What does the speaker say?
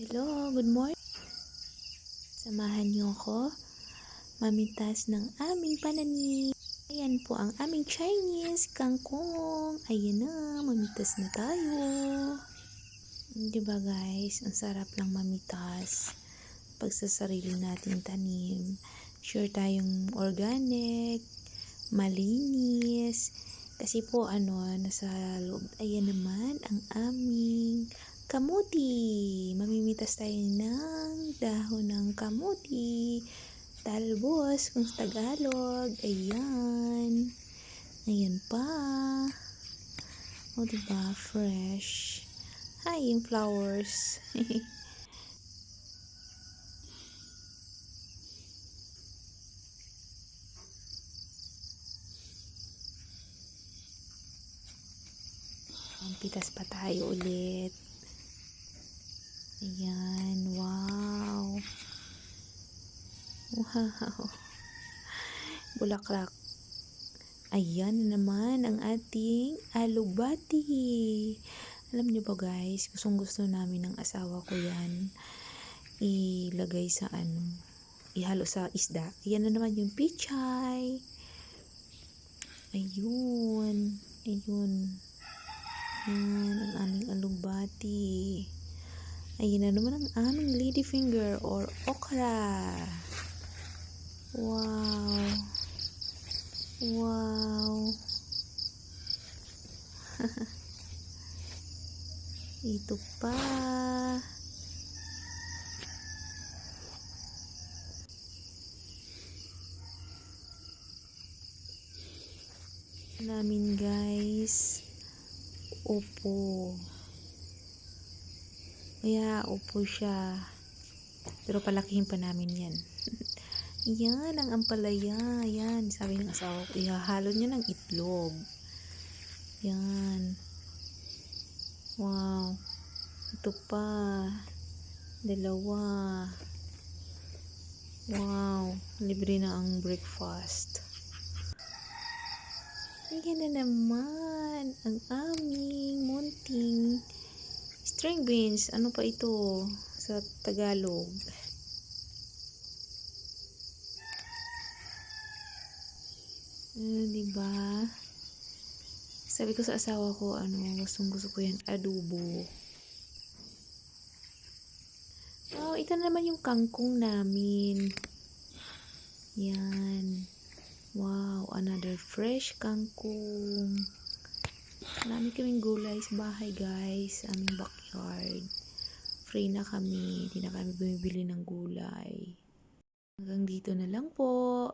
Hello, good morning. Samahan niyo ako mamitas ng aming pananim. Ayan po ang aming Chinese kangkong. Ayan na, mamitas na tayo. Diba guys, ang sarap lang mamitas pag sa sarili nating tanim. Sure tayong organic, malinis. Kasi po nasa loob. Ayan naman ang aming kamuti. Mamimitas tayo ng dahon ng kamuti. Talbos kung sa Tagalog. Ayan. Ayan pa. O diba, fresh. Hi, yung flowers. Pitas pa tayo ulit. Ayan, wow. Wow. Bulaklak. Ayan na naman ang ating alubati. Alam niyo ba guys, gustong gusto namin ng asawa ko yan. Ilagay sa ihalo sa isda. Ayan na naman yung pichay. Ayun. Ayun. Yan ang aming alubati. Ayun na naman ang aming ladyfinger or okra. Wow. Wow. Ito pa. Namin guys. Upo. Kaya upo siya. Pero palakihin pa namin yan. Yan ang ampalaya. Yan. Sabi ng asawa ko, ihahalo niya ng itlog. Yan. Wow. Ito pa. Dalawa. Wow. Libre na ang breakfast. Yan na naman ang aming munting string beans. Ano pa ito sa Tagalog? Diba? Sabi ko sa asawa ko, gustong gusto ko yan, adobo. Oh, ito na naman yung kangkong namin. Yan. Wow, another fresh kangkong. Marami kaming gulay sa bahay guys, sa aming backyard. Free na kami, hindi na kami bumibili ng gulay. Hanggang dito na lang po.